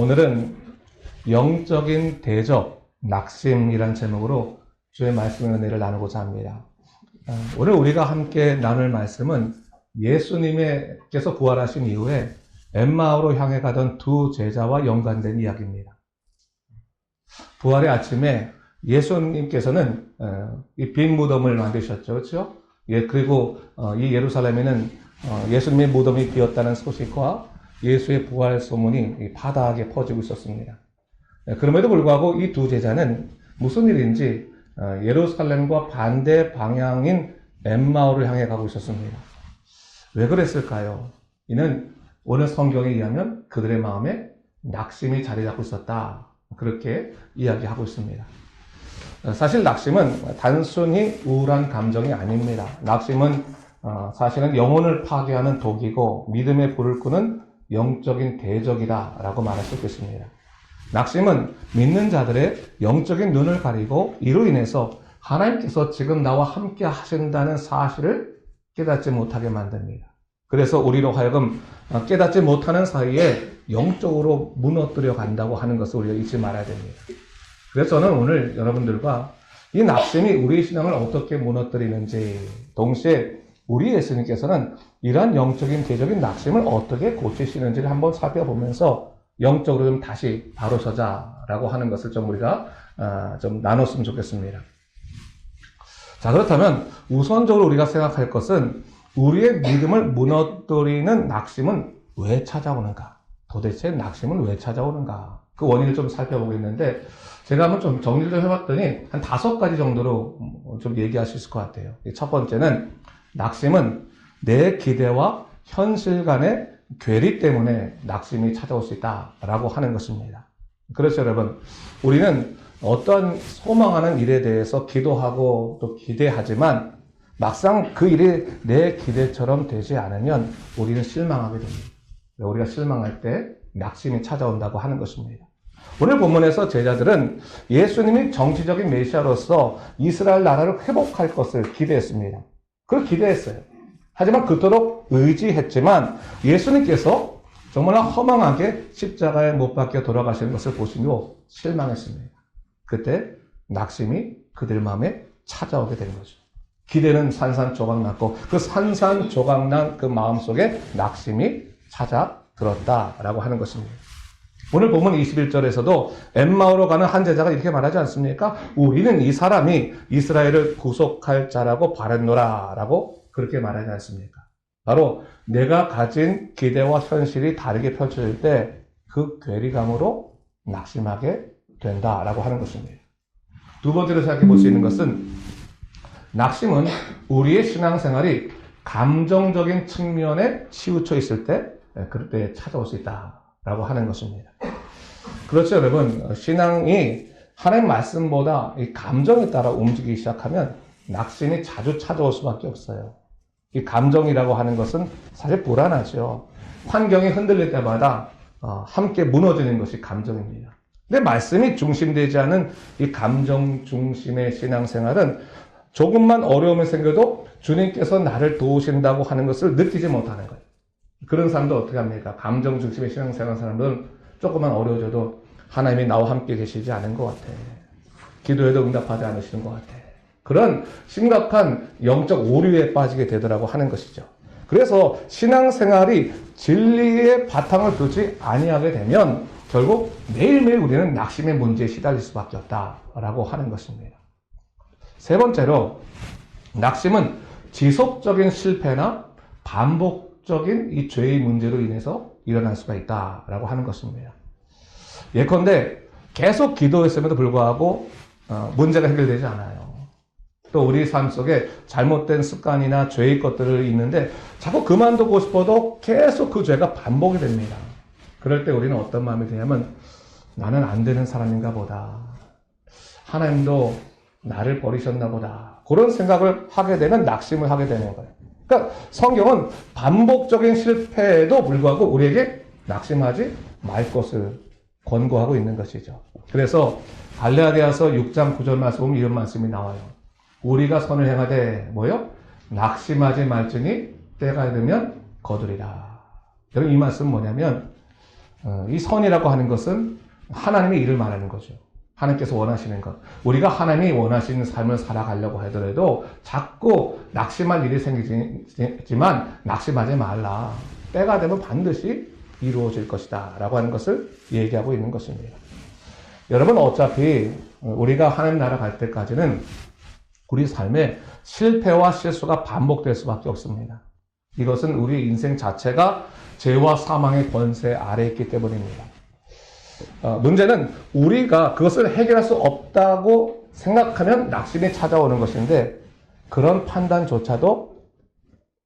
오늘은 영적인 대적, 낙심이란 제목으로 주의 말씀의 은혜를 나누고자 합니다. 오늘 우리가 함께 나눌 말씀은 예수님께서 부활하신 이후에 엠마오로 향해 가던 두 제자와 연관된 이야기입니다. 부활의 아침에 예수님께서는 이 빈 무덤을 만드셨죠, 그렇죠? 그리고 이 예루살렘에는 예수님의 무덤이 비었다는 소식과 예수의 부활 소문이 바다하게 퍼지고 있었습니다. 그럼에도 불구하고 이 두 제자는 무슨 일인지 예루살렘과 반대 방향인 엠마오를 향해 가고 있었습니다. 왜 그랬을까요? 이는 오늘 성경에 의하면 그들의 마음에 낙심이 자리 잡고 있었다. 그렇게 이야기하고 있습니다. 사실 낙심은 단순히 우울한 감정이 아닙니다. 낙심은 사실은 영혼을 파괴하는 독이고 믿음의 불을 끄는 영적인 대적이다 라고 말할 수 있겠습니다. 낙심은 믿는 자들의 영적인 눈을 가리고 이로 인해서 하나님께서 지금 나와 함께 하신다는 사실을 깨닫지 못하게 만듭니다. 그래서 우리로 하여금 깨닫지 못하는 사이에 영적으로 무너뜨려 간다고 하는 것을 우리가 잊지 말아야 됩니다. 그래서 저는 오늘 여러분들과 이 낙심이 우리의 신앙을 어떻게 무너뜨리는지, 동시에 우리 예수님께서는 이러한 영적인 대적인 낙심을 어떻게 고치시는지를 한번 살펴보면서 영적으로 좀 다시 바로서자라고 하는 것을 좀 우리가 좀 나눴으면 좋겠습니다. 자, 그렇다면 우선적으로 우리가 생각할 것은 우리의 믿음을 무너뜨리는 낙심은 왜 찾아오는가? 도대체 낙심은 왜 찾아오는가? 그 원인을 좀 살펴보겠는데, 제가 한번 좀 정리를 좀 해봤더니 한 5가지 정도로 좀 얘기할 수 있을 것 같아요. 첫 번째는 낙심은 내 기대와 현실 간의 괴리 때문에 낙심이 찾아올 수 있다라고 하는 것입니다. 그렇죠, 여러분. 우리는 어떤 소망하는 일에 대해서 기도하고 또 기대하지만 막상 그 일이 내 기대처럼 되지 않으면 우리는 실망하게 됩니다. 우리가 실망할 때 낙심이 찾아온다고 하는 것입니다. 오늘 본문에서 제자들은 예수님이 정치적인 메시아로서 이스라엘 나라를 회복할 것을 기대했습니다. 그걸 기대했어요. 하지만 그토록 의지했지만 예수님께서 정말 허망하게 십자가에 못 박혀 돌아가시는 것을 보시고 실망했습니다. 그때 낙심이 그들 마음에 찾아오게 된 거죠. 기대는 산산조각 났고 그 산산조각 난 그 마음속에 낙심이 찾아들었다라고 하는 것입니다. 오늘 보면 21절에서도 엠마오로 가는 한 제자가 이렇게 말하지 않습니까? 우리는 이 사람이 이스라엘을 구속할 자라고 바랐노라 라고 그렇게 말하지 않습니까? 바로 내가 가진 기대와 현실이 다르게 펼쳐질 때 그 괴리감으로 낙심하게 된다라고 하는 것입니다. 두 번째로 생각해 볼 수 있는 것은 낙심은 우리의 신앙생활이 감정적인 측면에 치우쳐 있을 때 그럴 때 찾아올 수 있다라고 하는 것입니다. 그렇죠, 여러분. 신앙이 하나님 말씀보다 이 감정에 따라 움직이기 시작하면 낙심이 자주 찾아올 수밖에 없어요. 이 감정이라고 하는 것은 사실 불안하죠. 환경이 흔들릴 때마다 함께 무너지는 것이 감정입니다. 근데 말씀이 중심되지 않은 이 감정 중심의 신앙생활은 조금만 어려움이 생겨도 주님께서 나를 도우신다고 하는 것을 느끼지 못하는 거예요. 그런 사람도 어떻게 합니까? 감정 중심의 신앙생활 사람들은 조금만 어려워져도 하나님이 나와 함께 계시지 않은 것 같아. 기도해도 응답하지 않으시는 것 같아. 그런 심각한 영적 오류에 빠지게 되더라고 하는 것이죠. 그래서 신앙생활이 진리의 바탕을 두지 아니하게 되면 결국 매일매일 우리는 낙심의 문제에 시달릴 수밖에 없다라고 하는 것입니다. 세 번째로 낙심은 지속적인 실패나 반복적인 이 죄의 문제로 인해서 일어날 수가 있다라고 하는 것입니다. 예컨대 계속 기도했음에도 불구하고 문제가 해결되지 않아요. 또 우리 삶 속에 잘못된 습관이나 죄의 것들을 있는데 자꾸 그만두고 싶어도 계속 그 죄가 반복이 됩니다. 그럴 때 우리는 어떤 마음이 드냐면 나는 안 되는 사람인가 보다. 하나님도 나를 버리셨나 보다. 그런 생각을 하게 되면 낙심을 하게 되는 거예요. 그러니까 성경은 반복적인 실패에도 불구하고 우리에게 낙심하지 말 것을 권고하고 있는 것이죠. 그래서 갈라디아서 6장 9절 말씀 보면 이런 말씀이 나와요. 우리가 선을 행하되 뭐요? 낙심하지 말지니 때가 되면 거두리라. 여러분 이 말씀은 뭐냐면 이 선이라고 하는 것은 하나님의 일을 말하는 거죠. 하나님께서 원하시는 것. 우리가 하나님이 원하시는 삶을 살아가려고 하더라도 자꾸 낙심할 일이 생기지만 낙심하지 말라. 때가 되면 반드시 이루어질 것이다. 라고 하는 것을 얘기하고 있는 것입니다. 여러분, 어차피 우리가 하나님 나라 갈 때까지는 우리 삶에 실패와 실수가 반복될 수밖에 없습니다. 이것은 우리 인생 자체가 죄와 사망의 권세 아래에 있기 때문입니다. 문제는 우리가 그것을 해결할 수 없다고 생각하면 낙심이 찾아오는 것인데, 그런 판단조차도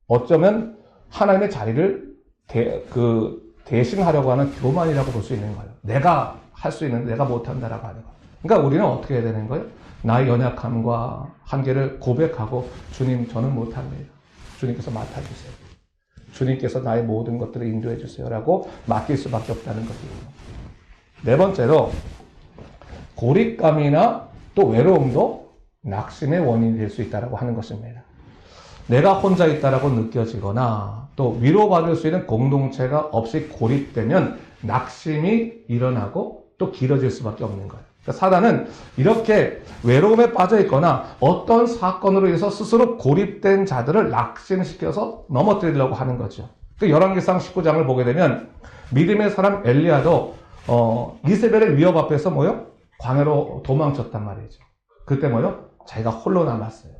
어쩌면 하나님의 자리를 대신하려고 하는 교만이라고 볼 수 있는 거예요. 내가 할 수 있는데 내가 못한다라고 하는 거예요. 그러니까 우리는 어떻게 해야 되는 거예요? 나의 연약함과 한계를 고백하고, 주님, 저는 못합니다. 주님께서 맡아주세요. 주님께서 나의 모든 것들을 인도해 주세요. 라고 맡길 수밖에 없다는 것이에요. 네 번째로, 고립감이나 또 외로움도 낙심의 원인이 될 수 있다고 하는 것입니다. 내가 혼자 있다라고 느껴지거나 또 위로받을 수 있는 공동체가 없이 고립되면 낙심이 일어나고 또 길어질 수밖에 없는 거예요. 그러니까 사단은 이렇게 외로움에 빠져 있거나 어떤 사건으로 인해서 스스로 고립된 자들을 낙심시켜서 넘어뜨리려고 하는 거죠. 그 열왕기상 19장을 보게 되면 믿음의 사람 엘리야도 이세벨의 위협 앞에서 광야로 도망쳤단 말이죠. 그때 자기가 홀로 남았어요.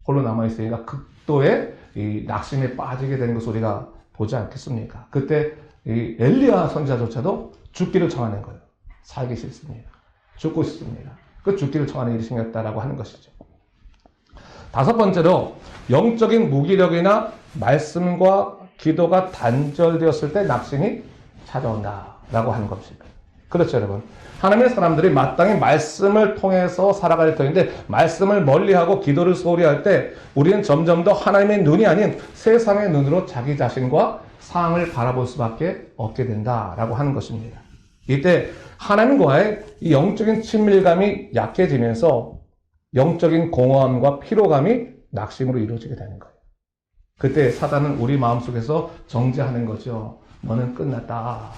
홀로 남아있으니까 극도의 이 낙심에 빠지게 되는 것을 우리가 보지 않겠습니까? 그때 이 엘리야 선지자조차도 죽기를 청하는 거예요. 살기 싫습니다. 죽고 싶습니다. 그 죽기를 청하는 일이 생겼다라고 하는 것이죠. 다섯 번째로, 영적인 무기력이나 말씀과 기도가 단절되었을 때 낙심이 찾아온다라고 하는 것입니다. 그렇죠, 여러분. 하나님의 사람들이 마땅히 말씀을 통해서 살아갈 터인데, 말씀을 멀리하고 기도를 소홀히 할 때 우리는 점점 더 하나님의 눈이 아닌 세상의 눈으로 자기 자신과 상황을 바라볼 수밖에 없게 된다라고 하는 것입니다. 이때 하나님과의 이 영적인 친밀감이 약해지면서 영적인 공허함과 피로감이 낙심으로 이루어지게 되는 거예요. 그때 사단은 우리 마음속에서 정죄하는 거죠. 너는 끝났다.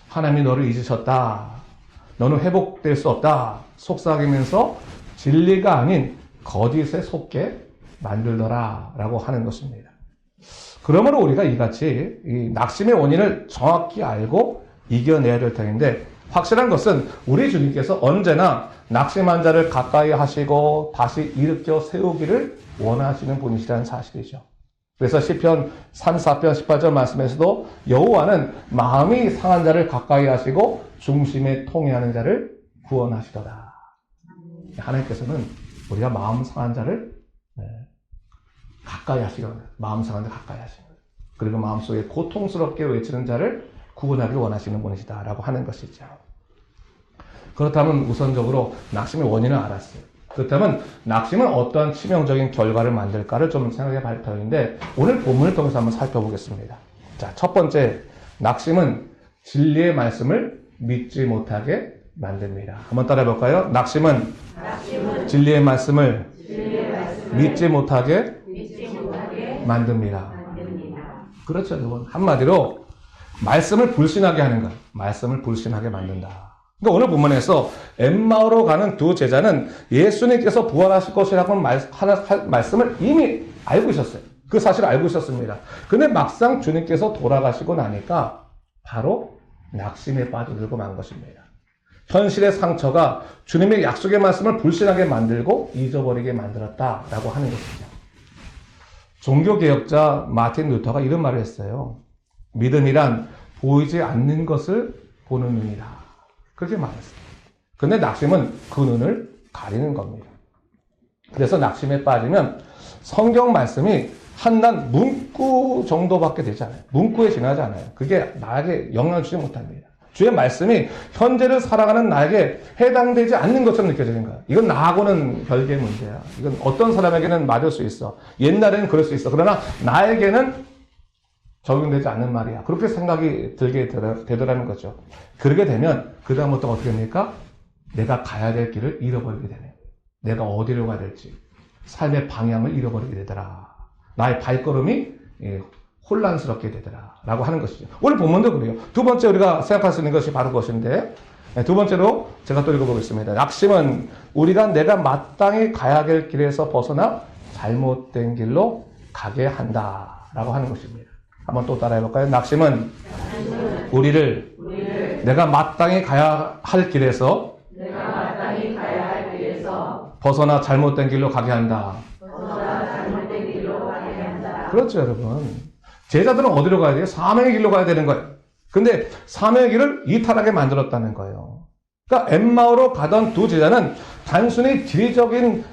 하나님이 너를 잊으셨다. 너는 회복될 수 없다. 속삭이면서 진리가 아닌 거짓에 속게 만들더라 라고 하는 것입니다. 그러므로 우리가 이같이 이 낙심의 원인을 정확히 알고 이겨내야 될 터인데, 확실한 것은 우리 주님께서 언제나 낙심한 자를 가까이 하시고 다시 일으켜 세우기를 원하시는 분이시라는 사실이죠. 그래서 시편 34편 18절 말씀에서도 여호와는 마음이 상한 자를 가까이 하시고 중심에 통회하는 자를 구원하시더라. 하나님께서는 우리가 마음 상한 자를 가까이 하시거든요. 마음 상한 자 가까이 하시거든요. 그리고 마음속에 고통스럽게 외치는 자를 구원하기를 원하시는 분이시다라고 하는 것이죠. 그렇다면 우선적으로 낙심의 원인을 알았어요. 그렇다면 낙심은 어떠한 치명적인 결과를 만들까를 좀 생각해 볼 터인데, 오늘 본문을 통해서 한번 살펴보겠습니다. 자, 첫 번째, 낙심은 진리의 말씀을 믿지 못하게 만듭니다. 한번 따라해 볼까요? 낙심은 진리의 말씀을 믿지 못하게 만듭니다. 그렇죠, 여러분. 한마디로 말씀을 불신하게 하는 것, 말씀을 불신하게 만든다. 그러니까 오늘 본문에서 엠마오로 가는 두 제자는 예수님께서 부활하실 것이라고 하는 말씀을 이미 알고 있었어요. 그 사실을 알고 있었습니다. 근데 막상 주님께서 돌아가시고 나니까 바로 낙심에 빠져들고 만 것입니다. 현실의 상처가 주님의 약속의 말씀을 불신하게 만들고 잊어버리게 만들었다라고 하는 것이죠. 종교개혁자 마틴 루터가 이런 말을 했어요. 믿음이란 보이지 않는 것을 보는 눈이다. 그렇게 말했어요. 근데 낙심은 그 눈을 가리는 겁니다. 그래서 낙심에 빠지면 성경 말씀이 한낱 문구 정도밖에 되지 않아요. 문구에 지나지 않아요. 그게 나에게 영향을 주지 못합니다. 주의 말씀이 현재를 살아가는 나에게 해당되지 않는 것처럼 느껴지는 거야. 이건 나하고는 별개의 문제야. 이건 어떤 사람에게는 맞을 수 있어. 옛날에는 그럴 수 있어. 그러나 나에게는 적용되지 않는 말이야. 그렇게 생각이 들게 되더라는 거죠. 그러게 되면 그 다음부터 어떻게 됩니까? 내가 가야 될 길을 잃어버리게 되네. 내가 어디로 가야 될지 삶의 방향을 잃어버리게 되더라. 나의 발걸음이 혼란스럽게 되더라 라고 하는 것이죠. 오늘 본문도 그래요. 두 번째 우리가 생각할 수 있는 것이 바로 그것인데, 두 번째로 제가 또 읽어보겠습니다. 낙심은 우리가 내가 마땅히 가야 될 길에서 벗어나 잘못된 길로 가게 한다 라고 하는 것입니다. 한번 또 따라해볼까요? 낙심은 우리를 내가 마땅히 가야 할 길에서 벗어나 잘못된 길로 가게 한다. 그렇죠, 여러분. 제자들은 어디로 가야 돼요? 사명의 길로 가야 되는 거예요. 근데 사명의 길을 이탈하게 만들었다는 거예요. 그러니까 엠마오로 가던 두 제자는 단순히 지리적인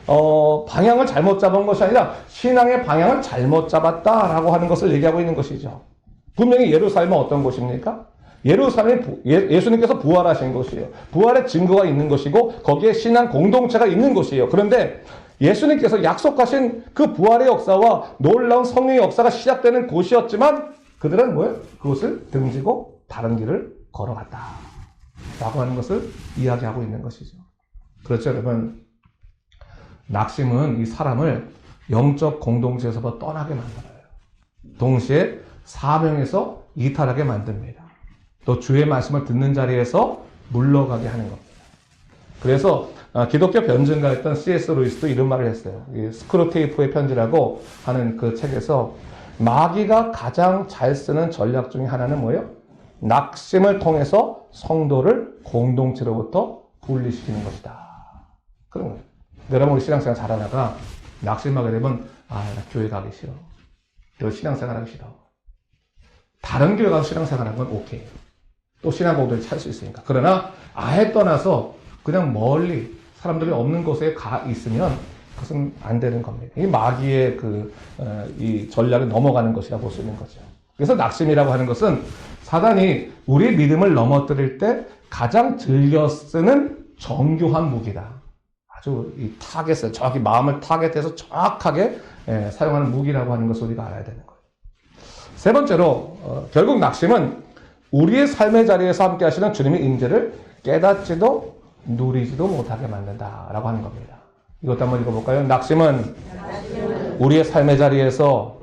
방향을 잘못 잡은 것이 아니라 신앙의 방향을 잘못 잡았다라고 하는 것을 얘기하고 있는 것이죠. 분명히 예루살렘은 어떤 곳입니까? 예루살렘이 예수님께서 부활하신 곳이에요. 부활의 증거가 있는 것이고 거기에 신앙 공동체가 있는 곳이에요. 그런데 예수님께서 약속하신 그 부활의 역사와 놀라운 성령의 역사가 시작되는 곳이었지만 그들은 뭐예요? 그곳을 등지고 다른 길을 걸어갔다 라고 하는 것을 이야기하고 있는 것이죠. 그렇죠, 여러분. 낙심은 이 사람을 영적 공동체에서부터 떠나게 만들어요. 동시에 사명에서 이탈하게 만듭니다. 또 주의 말씀을 듣는 자리에서 물러가게 하는 겁니다. 그래서 기독교 변증가였던 C.S. 루이스도 이런 말을 했어요. 스크루테이프의 편지라고 하는 그 책에서 마귀가 가장 잘 쓰는 전략 중에 하나는 뭐예요? 낙심을 통해서 성도를 공동체로부터 분리시키는 것이다. 그런 거예요. 여러분, 신앙생활 잘하다가 낙심하게 되면 나 교회 가기 싫어. 너 신앙생활 하기 싫어. 다른 교회 가서 신앙생활 하는 건 오케이. 또 신앙공동을 찾을 수 있으니까. 그러나 아예 떠나서 그냥 멀리 사람들이 없는 곳에 가 있으면 그것은 안 되는 겁니다. 이 마귀의 이 전략에 넘어가는 것이라고 볼 수 있는 거죠. 그래서 낙심이라고 하는 것은 사단이 우리 믿음을 넘어뜨릴 때 가장 즐겨 쓰는 정교한 무기다. 아주 이 타겟을 정확히 마음을 타겟해서 정확하게 사용하는 무기라고 하는 것을 우리가 알아야 되는 거예요. 세 번째로 결국 낙심은 우리의 삶의 자리에서 함께 하시는 주님의 임재를 깨닫지도 누리지도 못하게 만든다라고 하는 겁니다. 이것도 한번 읽어볼까요? 낙심은 우리의 삶의 자리에서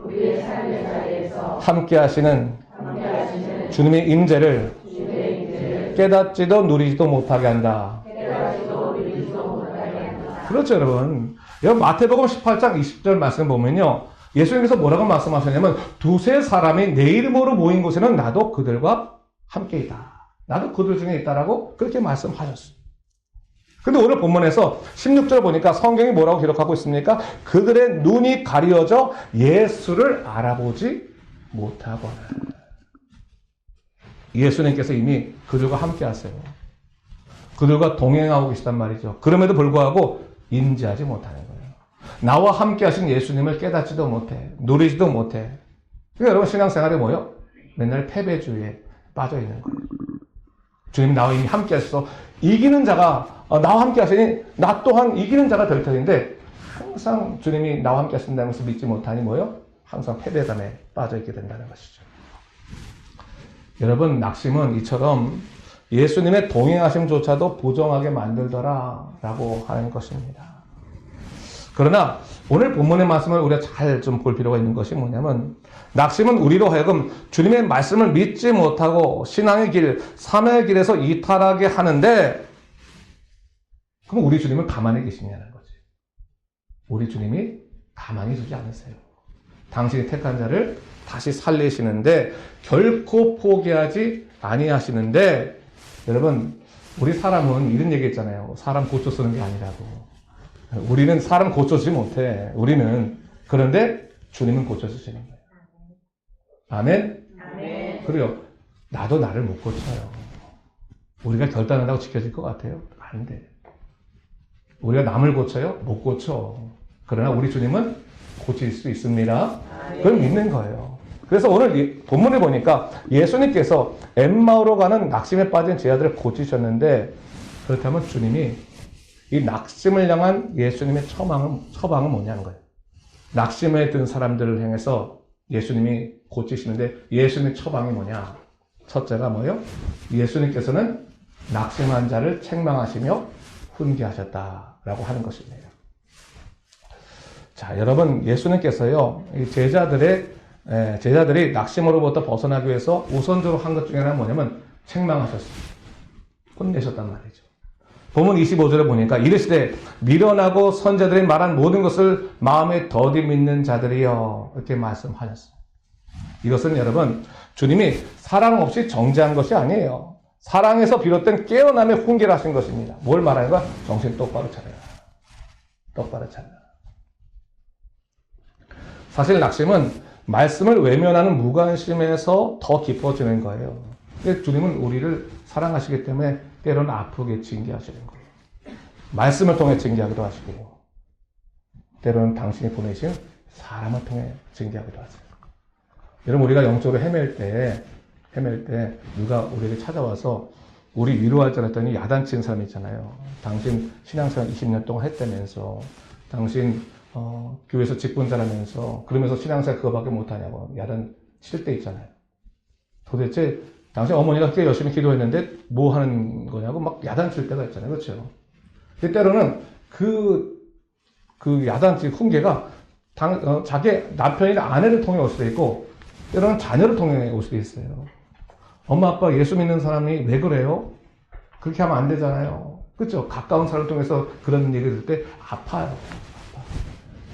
함께 하시는 주님의 임재를 깨닫지도 누리지도 못하게 한다. 그렇죠, 여러분. 여러분, 마태복음 18장 20절 말씀 보면요. 예수님께서 뭐라고 말씀하셨냐면 두세 사람이 내 이름으로 모인 곳에는 나도 그들과 함께 있다. 나도 그들 중에 있다라고 그렇게 말씀하셨어요. 근데 오늘 본문에서 16절 보니까 성경이 뭐라고 기록하고 있습니까? 그들의 눈이 가려져 예수를 알아보지 못하거나. 예수님께서 이미 그들과 함께 하세요. 그들과 동행하고 계시단 말이죠. 그럼에도 불구하고 인지하지 못하는 거예요. 나와 함께 하신 예수님을 깨닫지도 못해. 누리지도 못해. 그러니까 여러분 신앙생활이 뭐예요? 맨날 패배주의에 빠져 있는 거예요. 주님 나와 이미 함께 하셔서 이기는 자가 나와 함께 하시니 나 또한 이기는 자가 될 터인데 항상 주님이 나와 함께 하신다는 것을 믿지 못하니 뭐예요? 항상 패배감에 빠져 있게 된다는 것이죠. 여러분 낙심은 이처럼 예수님의 동행하심조차도 부정하게 만들더라라고 하는 것입니다. 그러나 오늘 본문의 말씀을 우리가 잘 좀 볼 필요가 있는 것이 뭐냐면 낙심은 우리로 하여금 주님의 말씀을 믿지 못하고 신앙의 길, 사명의 길에서 이탈하게 하는데 그럼 우리 주님은 가만히 계시냐는 거지. 우리 주님이 가만히 두지 않으세요. 당신이 택한 자를 다시 살리시는데 결코 포기하지 아니하시는데 여러분 우리 사람은 이런 얘기 했잖아요. 사람 고쳐 쓰는 게 아니라고. 우리는 사람 고쳐주지 못해. 우리는 그런데 주님은 고쳐주시는 거예요. 아멘? 아멘. 그래요. 나도 나를 못 고쳐요. 우리가 결단한다고 지켜질 것 같아요? 안 돼. 우리가 남을 고쳐요? 못 고쳐. 그러나 우리 주님은 고칠 수 있습니다. 그걸 믿는 거예요. 그래서 오늘 본문에 보니까 예수님께서 엠마오로 가는 낙심에 빠진 제자들을 고치셨는데 그렇다면 주님이 이 낙심을 향한 예수님의 처방은 뭐냐는 거예요. 낙심에 든 사람들을 향해서 예수님이 고치시는데 예수님의 처방이 뭐냐? 첫째가 뭐예요? 예수님께서는 낙심한 자를 책망하시며 훈계하셨다라고 하는 것입니다. 자, 여러분 예수님께서요 이 제자들의 제자들이 낙심으로부터 벗어나기 위해서 우선적으로 한 것 중에 하나는 뭐냐면 책망하셨어요. 혼내셨단 말이죠. 본문 25절에 보니까 이르시되 미련하고 선자들이 말한 모든 것을 마음에 더디 믿는 자들이여 이렇게 말씀하셨어요. 이것은 여러분 주님이 사랑 없이 정죄한 것이 아니에요. 사랑에서 비롯된 깨어남의 훈계를 하신 것입니다. 뭘 말하는가? 정신 똑바로 차려라. 똑바로 차려라. 사실 낙심은 말씀을 외면하는 무관심에서 더 깊어지는 거예요. 근데 주님은 우리를 사랑하시기 때문에 때로는 아프게 징계하시는 거예요. 말씀을 통해 징계하기도 하시고요. 때로는 당신이 보내신 사람을 통해 징계하기도 하세요. 여러분 우리가 영적으로 헤맬 때 누가 우리에게 찾아와서 우리 위로할 줄 알았더니 야단치는 사람이 있잖아요. 당신 신앙생활 20년 동안 했다면서 당신 교회에서 직분자라면서 그러면서 신앙생활 그거밖에 못하냐고 야단칠 때 있잖아요. 도대체 당신 어머니가 그렇게 열심히 기도했는데 뭐 하는 거냐고 막 야단칠 때가 있잖아요. 그렇죠? 때로는 그 야단칠 훈계가 자기 남편이나 아내를 통해 올 수도 있고 때로는 자녀를 통해 올 수도 있어요. 엄마 아빠 예수 믿는 사람이 왜 그래요? 그렇게 하면 안 되잖아요. 그렇죠? 가까운 사람을 통해서 그런 얘기를 들을 때 아파요.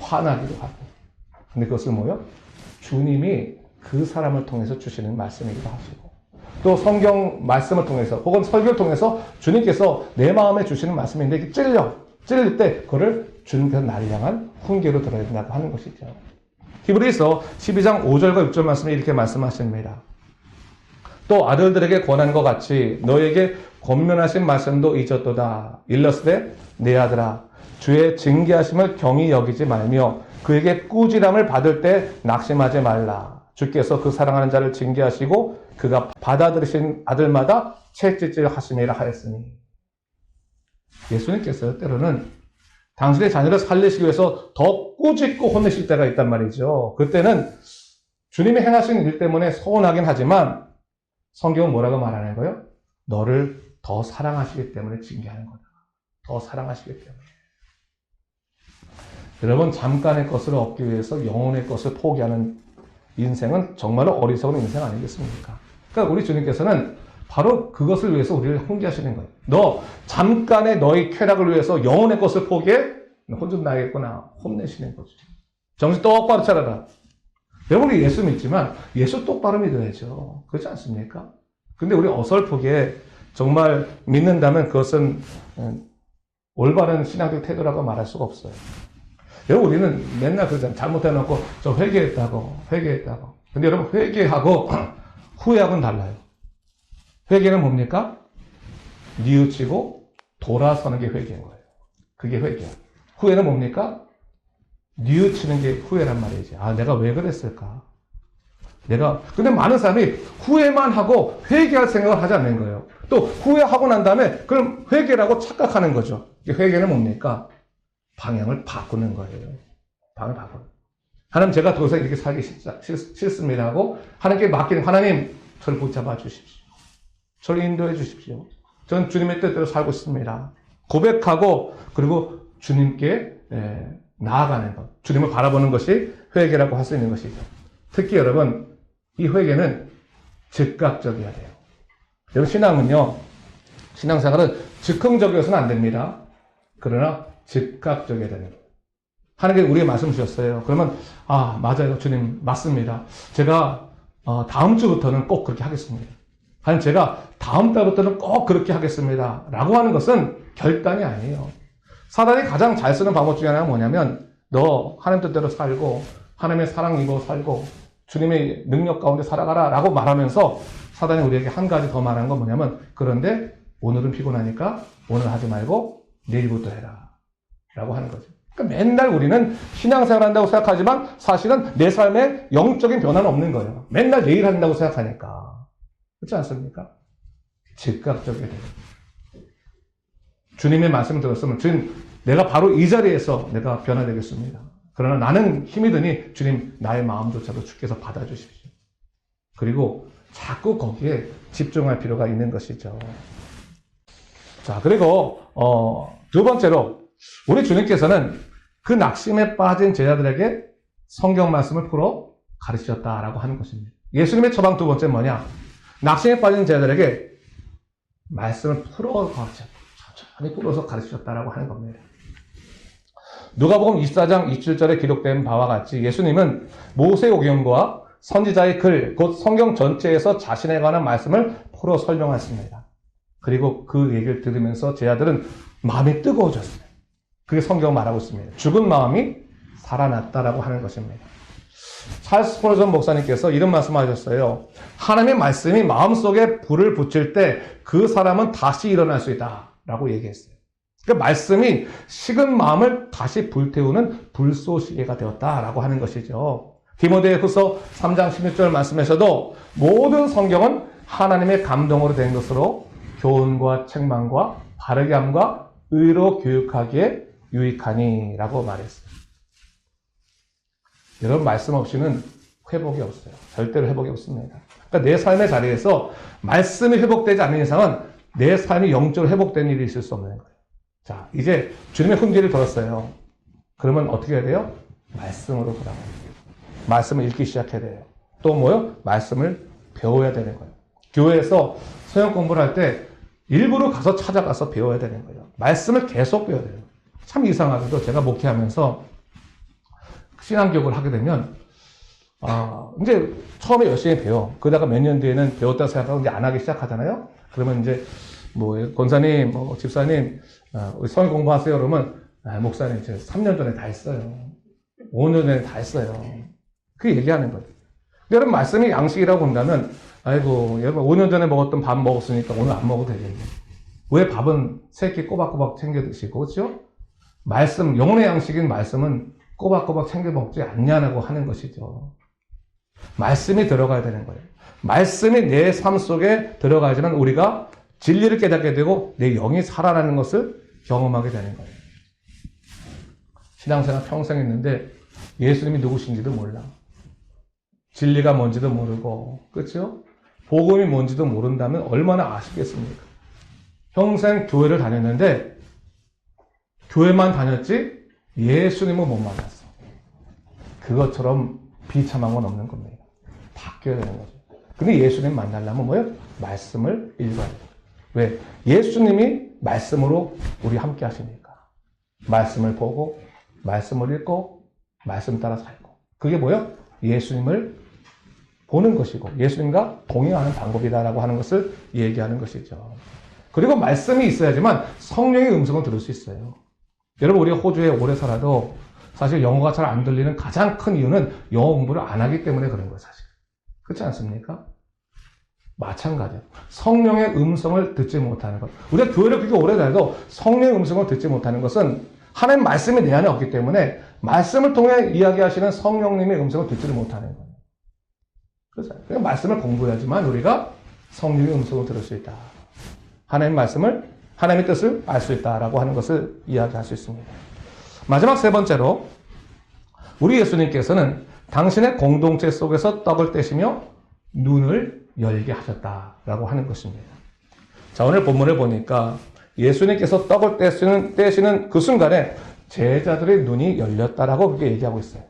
화나기도 하고. 근데 그것은 뭐예요? 주님이 그 사람을 통해서 주시는 말씀이기도 하시고 또 성경 말씀을 통해서 혹은 설교를 통해서 주님께서 내 마음에 주시는 말씀인데 찔릴 때 그거를 주님께서 나를 향한 훈계로 들어야 된다고 하는 것이죠. 히브리서 12장 5절과 6절 말씀에 이렇게 말씀하십니다. 또 아들들에게 권한 것 같이 너에게 권면하신 말씀도 잊었도다. 일러스되 내 아들아 주의 징계하심을 경히 여기지 말며 그에게 꾸지람을 받을 때 낙심하지 말라. 주께서 그 사랑하는 자를 징계하시고 그가 받아들이신 아들마다 채찍질 하심이라 하였으니. 예수님께서 때로는 당신의 자녀를 살리시기 위해서 더 꾸짖고 혼내실 때가 있단 말이죠. 그때는 주님이 행하신 일 때문에 서운하긴 하지만 성경은 뭐라고 말하는 거예요? 너를 더 사랑하시기 때문에 징계하는 거다. 더 사랑하시기 때문에. 여러분 잠깐의 것을 얻기 위해서 영혼의 것을 포기하는 인생은 정말로 어리석은 인생 아니겠습니까? 그러니까 우리 주님께서는 바로 그것을 위해서 우리를 훈계하시는 거예요. 너 잠깐의 너의 쾌락을 위해서 영혼의 것을 포기해? 혼좀 나겠구나. 혼내시는 거죠. 정신 똑바로 차려라. 여러분이 예수 믿지만 예수 똑바로 믿어야죠. 그렇지 않습니까? 근데 우리 어설프게 정말 믿는다면 그것은 올바른 신앙적 태도라고 말할 수가 없어요. 여러분 우리는 맨날 그러잖아요. 잘못해놓고 저 회개했다고. 근데 여러분 회개하고 후회하고는 달라요. 회개는 뭡니까? 뉘우치고 돌아서는 게 회개인 거예요. 그게 회개야. 후회는 뭡니까? 뉘우치는 게 후회란 말이지. 아, 내가 왜 그랬을까? 근데 많은 사람이 후회만 하고 회개할 생각을 하지 않는 거예요. 또 후회하고 난 다음에 그럼 회개라고 착각하는 거죠. 회개는 뭡니까? 방향을 바꾸는 거예요. 방향을 바꾸는. 하나님 제가 더 이상 이렇게 살기 싫습니다 하고 하나님께 맡기는 하나님 저를 붙잡아 주십시오. 저를 인도해 주십시오. 저는 주님의 뜻대로 살고 있습니다. 고백하고 그리고 주님께 나아가는 것. 주님을 바라보는 것이 회개라고 할 수 있는 것이죠. 특히 여러분 이 회개는 즉각적이어야 돼요. 여러분 신앙은요. 신앙생활은 즉흥적이어서는 안 됩니다. 그러나 즉각적이어야 되는 거예요. 하나님께 우리에게 말씀 주셨어요. 그러면 맞아요. 주님 맞습니다. 제가 다음 주부터는 꼭 그렇게 하겠습니다. 하나님 제가 다음 달부터는 꼭 그렇게 하겠습니다. 라고 하는 것은 결단이 아니에요. 사단이 가장 잘 쓰는 방법 중에 하나가 뭐냐면 너 하나님 뜻대로 살고 하나님의 사랑 입어 살고 주님의 능력 가운데 살아가라 라고 말하면서 사단이 우리에게 한 가지 더 말하는 건 뭐냐면 그런데 오늘은 피곤하니까 오늘 하지 말고 내일부터 해라 라고 하는 거죠. 그러니까 맨날 우리는 신앙생활 한다고 생각하지만 사실은 내 삶에 영적인 변화는 없는 거예요. 맨날 내일 한다고 생각하니까. 그렇지 않습니까? 즉각적이게 돼요. 주님의 말씀을 들었으면 주님 내가 바로 이 자리에서 내가 변화되겠습니다. 그러나 나는 힘이 드니 주님 나의 마음조차도 주께서 받아주십시오. 그리고 자꾸 거기에 집중할 필요가 있는 것이죠. 자, 그리고 두 번째로 우리 주님께서는 그 낙심에 빠진 제자들에게 성경 말씀을 풀어 가르치셨다라고 하는 것입니다. 예수님의 처방 두 번째는 뭐냐? 낙심에 빠진 제자들에게 말씀을 천천히 풀어서 가르치셨다라고 하는 겁니다. 누가복음 24장 27절에 기록된 바와 같이 예수님은 모세오경과 선지자의 글, 곧 성경 전체에서 자신에 관한 말씀을 풀어 설명하십니다. 그리고 그 얘기를 들으면서 제자들은 마음이 뜨거워졌어요. 그게 성경을 말하고 있습니다. 죽은 마음이 살아났다라고 하는 것입니다. 찰스 스포전 목사님께서 이런 말씀하셨어요. 하나님의 말씀이 마음속에 불을 붙일 때 그 사람은 다시 일어날 수 있다라고 얘기했어요. 그 말씀이 식은 마음을 다시 불태우는 불쏘시개가 되었다라고 하는 것이죠. 디모데후서 3장 16절 말씀에서도 모든 성경은 하나님의 감동으로 된 것으로 교훈과 책망과 바르게 함과 의로 교육하기에 유익하니라고 말했어요. 여러분 말씀 없이는 회복이 없어요. 절대로 회복이 없습니다. 그러니까 내 삶의 자리에서 말씀이 회복되지 않는 이상은 내 삶이 영적으로 회복된 일이 있을 수 없는 거예요. 자, 이제 주님의 훈계를 들었어요. 그러면 어떻게 해야 돼요? 말씀으로 돌아가야 돼요. 말씀을 읽기 시작해야 돼요. 또 뭐요? 말씀을 배워야 되는 거예요. 교회에서 성경 공부를 할 때 일부러 가서 찾아가서 배워야 되는 거예요. 말씀을 계속 배워야 돼요. 참 이상하게도 제가 목회하면서 신앙교육을 하게 되면 이제 처음에 열심히 배워. 그러다가 몇 년 뒤에는 배웠다 생각하고 이제 안 하기 시작하잖아요. 그러면 이제 권사님, 집사님, 우리 성경 공부하세요. 그러면 목사님 제가 3년 전에 다 했어요. 5년 전에 다 했어요. 그 얘기하는 거예요. 근데 여러분 말씀이 양식이라고 본다면 아이고 여러분 5년 전에 먹었던 밥 먹었으니까 오늘 안 먹어도 되겠네. 왜 밥은 세 끼 꼬박꼬박 챙겨 드시고 그렇죠? 말씀, 영혼의 양식인 말씀은 꼬박꼬박 챙겨 먹지 않냐고 하는 것이죠. 말씀이 들어가야 되는 거예요. 말씀이 내 삶 속에 들어가야지만 우리가 진리를 깨닫게 되고 내 영이 살아나는 것을 경험하게 되는 거예요. 신앙생활 평생 했는데 예수님이 누구신지도 몰라. 진리가 뭔지도 모르고, 그렇죠? 복음이 뭔지도 모른다면 얼마나 아쉽겠습니까? 평생 교회를 다녔는데 교회만 다녔지 예수님은 못 만났어. 그것처럼 비참한 건 없는 겁니다. 바뀌어야 되는 거죠. 근데 예수님 만나려면 뭐예요? 말씀을 읽어야 돼요. 왜? 예수님이 말씀으로 우리 함께 하시니까. 말씀을 보고, 말씀을 읽고, 말씀 따라 살고. 그게 뭐예요? 예수님을 보는 것이고, 예수님과 동행하는 방법이다라고 하는 것을 얘기하는 것이죠. 그리고 말씀이 있어야지만 성령의 음성을 들을 수 있어요. 여러분, 우리가 호주에 오래 살아도 사실 영어가 잘 안 들리는 가장 큰 이유는 영어 공부를 안 하기 때문에 그런 거예요, 사실. 그렇지 않습니까? 마찬가지예요. 성령의 음성을 듣지 못하는 것. 우리가 교회를 그렇게 오래 다녀도 성령의 음성을 듣지 못하는 것은 하나님 말씀이 내 안에 없기 때문에 말씀을 통해 이야기하시는 성령님의 음성을 듣지를 못하는 거예요. 그래서 말씀을 공부해야지만 우리가 성령의 음성을 들을 수 있다. 하나님의 말씀을, 하나님의 뜻을 알 수 있다라고 하는 것을 이야기할 수 있습니다. 마지막 세 번째로 우리 예수님께서는 당신의 공동체 속에서 떡을 떼시며 눈을 열게 하셨다라고 하는 것입니다. 자, 오늘 본문을 보니까 예수님께서 떡을 떼시는 그 순간에 제자들의 눈이 열렸다라고 그렇게 얘기하고 있어요.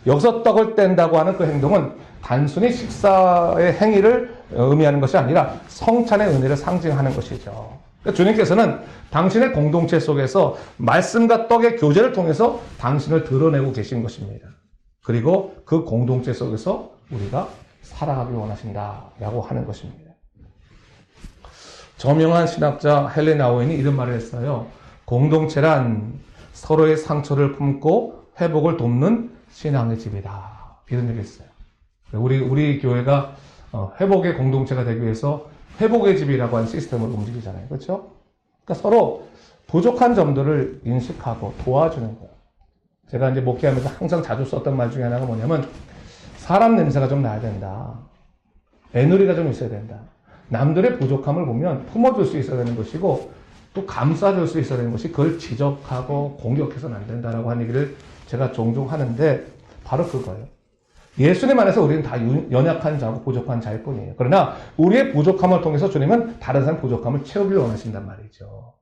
여기서 떡을 뗀다고 하는 그 행동은 단순히 식사의 행위를 의미하는 것이 아니라 성찬의 은혜를 상징하는 것이죠. 그러니까 주님께서는 당신의 공동체 속에서 말씀과 떡의 교제를 통해서 당신을 드러내고 계신 것입니다. 그리고 그 공동체 속에서 우리가 살아가길 원하신다라고 하는 것입니다. 저명한 신학자 헬렌 아우엔이 이런 말을 했어요. 공동체란 서로의 상처를 품고 회복을 돕는 신앙의 집이다. 이런 얘기 했어요. 우리 교회가 회복의 공동체가 되기 위해서 회복의 집이라고 하는 시스템으로 움직이잖아요. 그렇죠? 그러니까 서로 부족한 점들을 인식하고 도와주는 거예요. 제가 이제 목회하면서 항상 자주 썼던 말 중에 하나가 뭐냐면 사람 냄새가 좀 나야 된다. 애누리가 좀 있어야 된다. 남들의 부족함을 보면 품어줄 수 있어야 되는 것이고 또 감싸줄 수 있어야 되는 것이 그걸 지적하고 공격해서는 안 된다라고 하는 얘기를 제가 종종 하는데 바로 그거예요. 예수님 안에서 우리는 다 연약한 자고 부족한 자일 뿐이에요. 그러나 우리의 부족함을 통해서 주님은 다른 사람 부족함을 채우기를 원하신단 말이죠.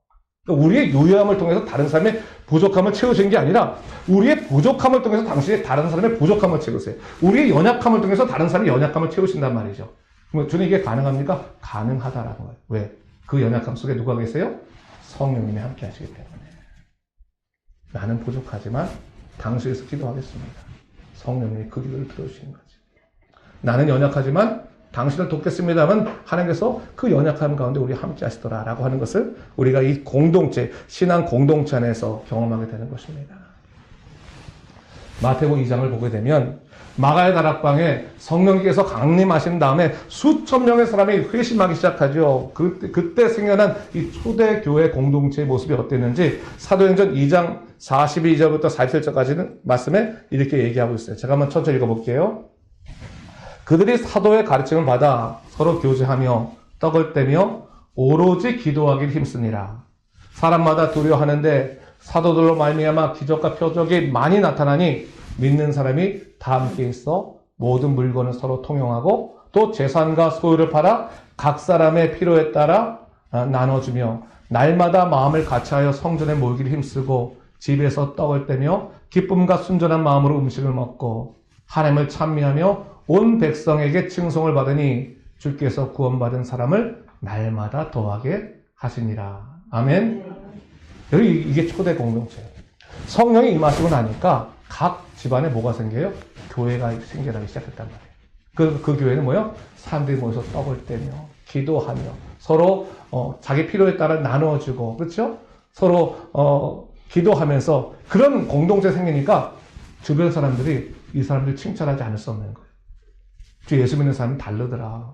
그러니까 우리의 유효함을 통해서 다른 사람의 부족함을 채우시는 게 아니라 우리의 부족함을 통해서 당신이 다른 사람의 부족함을 채우세요. 우리의 연약함을 통해서 다른 사람의 연약함을 채우신단 말이죠. 그럼 주님 이게 가능합니까? 가능하다라는 거예요. 왜? 그 연약함 속에 누가 계세요? 성령님이 함께 하시기 때문에. 나는 부족하지만 당신에서 기도하겠습니다. 성령님이 그 기도를 들어주시는 거지. 나는 연약하지만 당신을 돕겠습니다만 하나님께서 그 연약함 가운데 우리 함께 하시더라라고 하는 것을 우리가 이 공동체, 신앙 공동체 안에서 경험하게 되는 것입니다. 마태복음 2장을 보게 되면 마가의 다락방에 성령께서 강림하신 다음에 수천 명의 사람이 회심하기 시작하죠. 그때 생겨난 이 초대교회 공동체의 모습이 어땠는지 사도행전 2장 42절부터 47절까지는 말씀에 이렇게 얘기하고 있어요. 제가 한번 천천히 읽어볼게요. 그들이 사도의 가르침을 받아 서로 교제하며 떡을 떼며 오로지 기도하기를 힘쓰니라. 사람마다 두려워하는데 사도들로 말미암아 기적과 표적이 많이 나타나니 믿는 사람이 다 함께 있어 모든 물건을 서로 통용하고 또 재산과 소유를 팔아 각 사람의 필요에 따라 나눠주며 날마다 마음을 같이하여 성전에 모이기를 힘쓰고 집에서 떡을 떼며 기쁨과 순전한 마음으로 음식을 먹고 하나님을 찬미하며 온 백성에게 칭송을 받으니 주께서 구원받은 사람을 날마다 더하게 하시니라. 아멘. 여기 이게 초대 공동체예요. 성령이 임하시고 나니까 각 집안에 뭐가 생겨요? 교회가 생겨나기 시작했단 말이에요. 그 교회는 뭐예요? 사람들이 모여서 떡을 떼며 기도하며 서로 자기 필요에 따라 나누어주고 그렇죠? 서로 기도하면서 그런 공동체 생기니까 주변 사람들이 이 사람들 칭찬하지 않을 수 없는 거예요. 주 예수 믿는 사람은 다르더라.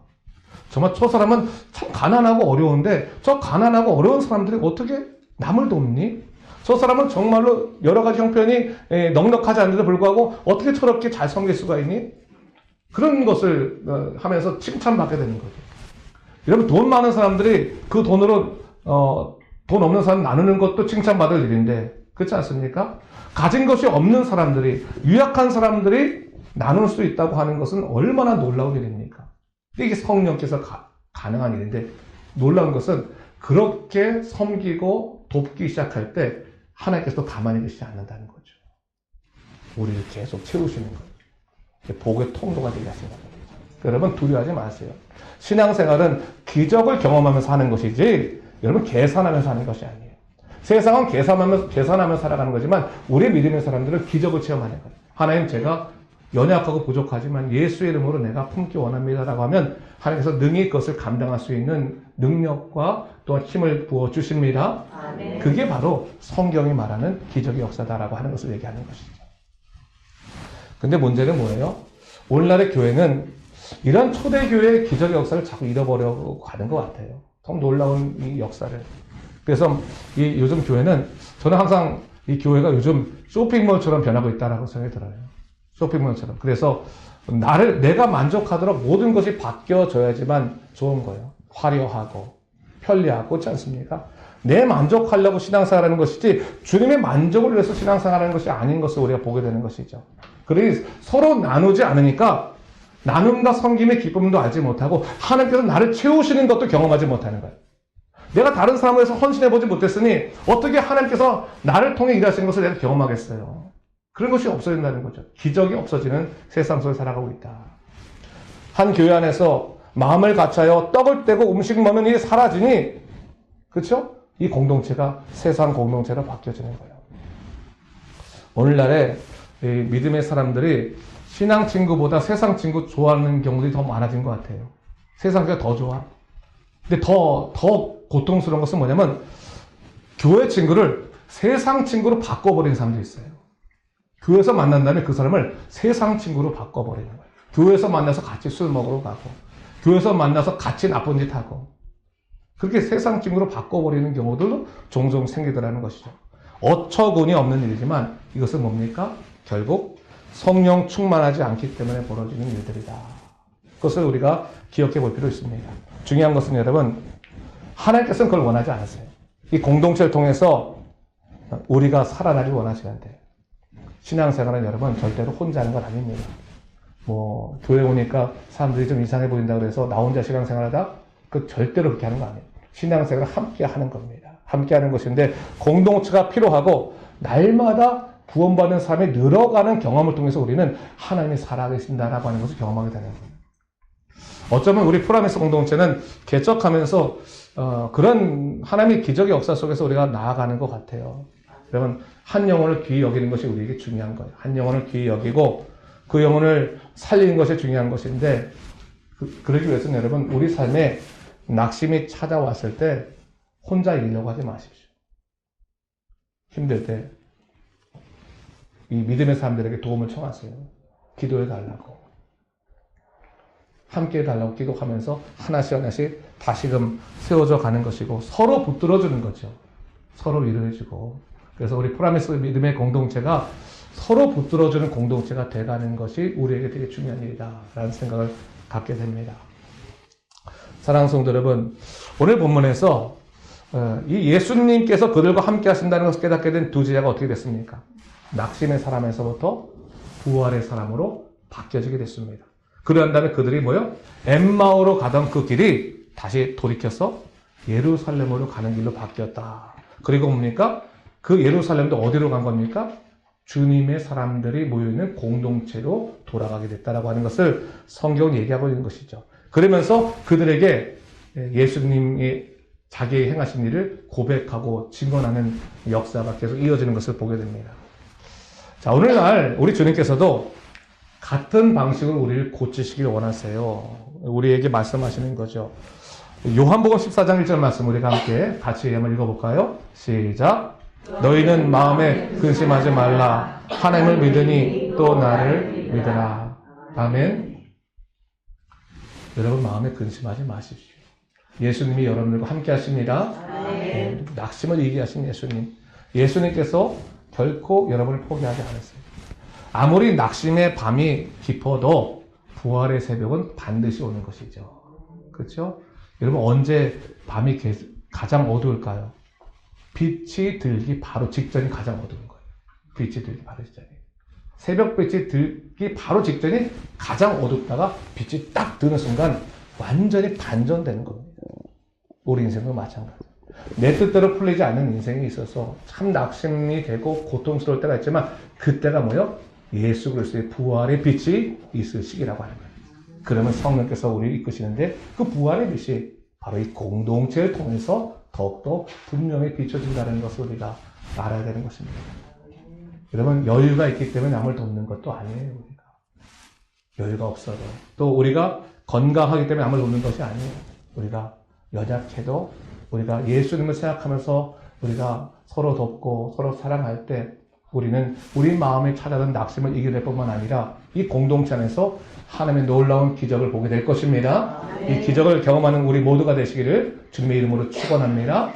정말 저 사람은 참 가난하고 어려운데 저 가난하고 어려운 사람들이 어떻게 남을 돕니? 저 사람은 정말로 여러 가지 형편이 넉넉하지 않은데도 불구하고 어떻게 저렇게 잘 섬길 수가 있니? 그런 것을 하면서 칭찬받게 되는 거죠. 여러분 돈 많은 사람들이 그 돈으로 돈 없는 사람 나누는 것도 칭찬받을 일인데 그렇지 않습니까? 가진 것이 없는 사람들이 유약한 사람들이 나눌 수 있다고 하는 것은 얼마나 놀라운 일입니까? 이게 성령께서 가능한 일인데 놀라운 것은 그렇게 섬기고 돕기 시작할 때 하나님께서 가만히 계시지 않는다는 거죠. 우리를 계속 채우시는 거예요. 복의 통로가 되게 하시는 거예요. 여러분 두려워하지 마세요. 신앙생활은 기적을 경험하면서 하는 것이지 여러분 계산하면서 하는 것이 아니에요. 세상은 계산하면서 살아가는 거지만 우리 믿음의 사람들은 기적을 체험하는 거예요. 하나님 제가 연약하고 부족하지만 예수의 이름으로 내가 품기 원합니다라고 하면 하나님께서 능히 그것을 감당할 수 있는 능력과 또한 힘을 부어주십니다. 아멘. 그게 바로 성경이 말하는 기적의 역사다라고 하는 것을 얘기하는 것이죠. 근데 문제는 뭐예요? 오늘날의 교회는 이런 초대교회의 기적의 역사를 자꾸 잃어버려고 가는 것 같아요. 참 놀라운 이 역사를. 그래서 이 요즘 교회는 저는 항상 이 교회가 요즘 쇼핑몰처럼 변하고 있다라고 생각이 들어요. 쇼핑몰처럼. 그래서 내가 만족하도록 모든 것이 바뀌어져야지만 좋은 거예요. 화려하고 편리하고 그렇지 않습니까? 내 만족하려고 신앙생활하는 것이지 주님의 만족을 위해서 신앙생활하는 것이 아닌 것을 우리가 보게 되는 것이죠. 그러니 서로 나누지 않으니까 나눔과 섬김의 기쁨도 알지 못하고 하나님께서 나를 채우시는 것도 경험하지 못하는 거예요. 내가 다른 사람을 위해서 헌신해보지 못했으니 어떻게 하나님께서 나를 통해 일하시는 것을 내가 경험하겠어요. 그런 것이 없어진다는 거죠. 기적이 없어지는 세상 속에 살아가고 있다. 한 교회 안에서 마음을 같이하여 떡을 떼고 음식 먹는 일이 사라지니 그렇죠? 이 공동체가 세상 공동체로 바뀌어지는 거예요. 오늘날에 이 믿음의 사람들이 신앙 친구보다 세상 친구 좋아하는 경우들이 더 많아진 것 같아요. 세상 친구가 더 좋아. 근데 더 고통스러운 것은 뭐냐면 교회 친구를 세상 친구로 바꿔버리는 사람들이 있어요. 교회에서 만난 다음에 그 사람을 세상 친구로 바꿔버리는 거예요. 교회에서 만나서 같이 술 먹으러 가고 교회에서 만나서 같이 나쁜 짓 하고 그렇게 세상 친구로 바꿔버리는 경우들도 종종 생기더라는 것이죠. 어처구니 없는 일이지만 이것은 뭡니까? 결국 성령 충만하지 않기 때문에 벌어지는 일들이다. 그것을 우리가 기억해 볼 필요 있습니다. 중요한 것은 여러분 하나님께서는 그걸 원하지 않으세요. 이 공동체를 통해서 우리가 살아나길 원하시는데 신앙생활은 여러분 절대로 혼자 하는 건 아닙니다. 교회 오니까 사람들이 좀 이상해 보인다고 해서 나 혼자 신앙생활하다? 그 절대로 그렇게 하는 거 아니에요. 신앙생활을 함께 하는 겁니다. 함께하는 것인데 공동체가 필요하고 날마다 구원받는 삶이 늘어가는 경험을 통해서 우리는 하나님이 살아계신다라고 하는 것을 경험하게 되는 거예요. 어쩌면 우리 프라미스 공동체는 개척하면서 그런 하나님의 기적의 역사 속에서 우리가 나아가는 것 같아요. 여러분, 한 영혼을 귀히 여기는 것이 우리에게 중요한 거예요. 한 영혼을 귀히 여기고 그 영혼을 살리는 것이 중요한 것인데 그러기 위해서는 여러분 우리 삶에 낙심이 찾아왔을 때 혼자 이기려고 하지 마십시오. 힘들 때 이 믿음의 사람들에게 도움을 청하세요. 기도해 달라고. 함께 해달라고 기도하면서 하나씩 다시금 세워져 가는 것이고 서로 붙들어주는 거죠. 서로 위로해주고. 그래서 우리 프라미스 믿음의 공동체가 서로 붙들어주는 공동체가 돼가는 것이 우리에게 되게 중요한 일이다라는 생각을 갖게 됩니다. 사랑하는 성도 여러분, 오늘 본문에서 이 예수님께서 그들과 함께 하신다는 것을 깨닫게 된 두 제자가 어떻게 됐습니까? 낙심의 사람에서부터 부활의 사람으로 바뀌어지게 됐습니다. 그러한 다음에 그들이 엠마오로 가던 그 길이 다시 돌이켜서 예루살렘으로 가는 길로 바뀌었다. 그리고 뭡니까? 그 예루살렘도 어디로 간 겁니까? 주님의 사람들이 모여있는 공동체로 돌아가게 됐다라고 하는 것을 성경은 얘기하고 있는 것이죠. 그러면서 그들에게 예수님이 자기의 행하신 일을 고백하고 증언하는 역사가 계속 이어지는 것을 보게 됩니다. 자, 오늘날 우리 주님께서도 같은 방식으로 우리를 고치시길 원하세요. 우리에게 말씀하시는 거죠. 요한복음 14장 1절 말씀 우리가 함께 같이 한번 읽어볼까요? 시작. 너희는 마음에 근심하지 말라. 하나님을 믿으니 또 나를 믿으라. 아멘. 여러분 마음에 근심하지 마십시오. 예수님이 여러분들과 함께 하십니다. 낙심을 이기하신 예수님. 예수님께서 결코 여러분을 포기하지 않았어요. 아무리 낙심의 밤이 깊어도 부활의 새벽은 반드시 오는 것이죠. 그렇죠? 여러분 언제 밤이 가장 어두울까요? 빛이 들기 바로 직전이 가장 어두운 거예요. 빛이 들기 바로 직전이. 새벽빛이 들기 바로 직전이 가장 어둡다가 빛이 딱 드는 순간 완전히 반전되는 겁니다. 우리 인생도 마찬가지예요. 내 뜻대로 풀리지 않는 인생이 있어서 참 낙심이 되고 고통스러울 때가 있지만 그때가 예수 그리스도의 부활의 빛이 있을 시기라고 하는 거예요. 그러면 성령께서 우리를 이끄시는데 그 부활의 빛이 바로 이 공동체를 통해서 더욱더 분명히 비춰진다는 것을 우리가 알아야 되는 것입니다. 여러분 여유가 있기 때문에 남을 돕는 것도 아니에요. 우리가 여유가 없어도 또 우리가 건강하기 때문에 남을 돕는 것이 아니에요. 우리가 연약해도 우리가 예수님을 생각하면서 우리가 서로 돕고 서로 사랑할 때 우리는 우리 마음에 찾아든 낙심을 이겨낼 뿐만 아니라 이 공동체 안에서 하나님의 놀라운 기적을 보게 될 것입니다. 이 기적을 경험하는 우리 모두가 되시기를 주님의 이름으로 축원합니다.